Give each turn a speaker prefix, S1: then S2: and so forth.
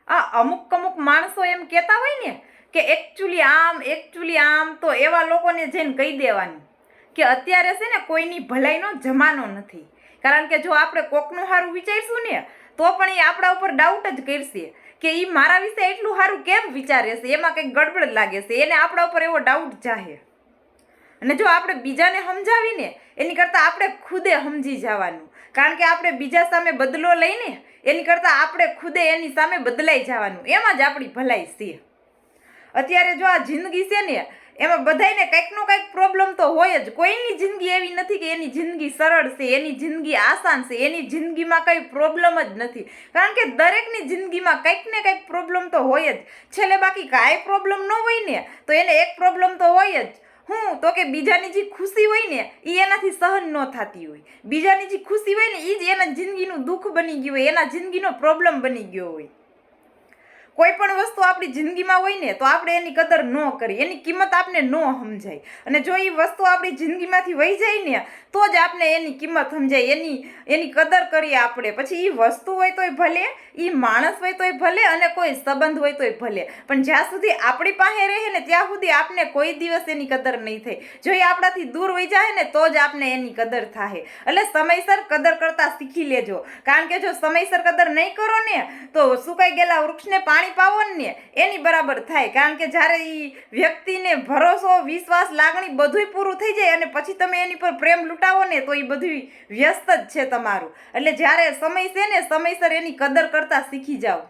S1: આ અમુક અમુક માણસો એમ કહેતા હોય ને કે એકચ્યુઅલી આમ, તો એવા લોકોને જઈને કહી દેવાનું કે અત્યારે છે ને કોઈની ભલાઈનો જમાનો નથી. કારણ કે જો આપણે કોકનું સારું વિચારશું ને તો પણ એ આપણા ઉપર ડાઉટ જ કરશે કે એ મારા વિશે એટલું સારું કેમ વિચારે છે, એમાં કંઈક ગડબડ લાગે છે, એને આપણા ઉપર એવો ડાઉટ જાહે. અને જો આપણે બીજાને સમજાવીને એની કરતાં આપણે ખુદે સમજી જવાનું. કારણ કે આપણે બીજા સામે બદલો લઈને એની કરતાં આપણે ખુદે એની સામે બદલાઈ જવાનું. એમાં જ આપણી ભલાઈ છે. અત્યારે જો આ જિંદગી છે ને એમાં બધાને કંઈકનો કંઈક પ્રોબ્લેમ તો હોય જ. કોઈની જિંદગી એવી નથી કે એની જિંદગી સરળ છે, એની જિંદગી આસાન છે, એની જિંદગીમાં કંઈ પ્રોબ્લેમ જ નથી. કારણ કે દરેકની જિંદગીમાં કંઈક ને કંઈક પ્રોબ્લેમ તો હોય જ. છેલ્લે બાકી કાંઈ પ્રોબ્લેમ ન હોય ને તો એને એક પ્રોબ્લેમ તો હોય જ. હું તો કે બીજાની જે ખુશી હોય ને એ એનાથી સહન ન થતી હોય. બીજાની જે ખુશી હોય ને એ જ એના જિંદગીનું દુઃખ બની ગયું હોય, એના જિંદગીનો પ્રોબ્લેમ બની ગયો હોય. કોઈ પણ વસ્તુ આપણી જિંદગીમાં હોય ને તો આપણે એની કદર ન કરીએ, એની કિંમત આપને ન સમજાય. અને જો એ વસ્તુ આપણી જિંદગીમાંથી વહી જાય ને તો જ આપણે એની કિંમત સમજાય, એની કદર કરીએ આપણે. પછી એ વસ્તુ હોય તોય ભલે, એ માણસ હોય તોય ભલે, અને કોઈ સંબંધ હોય તોય ભલે, પણ જ્યાં સુધી આપણી પાસે રહે ને ત્યાં સુધી આપને કોઈ દિવસ એની કદર નહીં થાય. જો એ આપણાથી દૂર વહી જાય ને તો જ આપને એની કદર થાય. એટલે સમયસર કદર કરતા શીખી લેજો. કારણ કે જો સમયસર કદર નહીં કરો ને તો સુકાઈ ગયેલા વૃક્ષને પાણી પાવો ને એની બરાબર થાય. કારણ કે જ્યારે એ વ્યક્તિને ભરોસો, વિશ્વાસ, લાગણી બધુંય પૂરું થઈ જાય અને પછી તમે એની પર પ્રેમ લૂંટાવો ને તો એ બધું વ્યસ્ત જ છે તમારું. એટલે જ્યારે સમય છે ને સમયસર એની કદર કરતા શીખી જાઓ.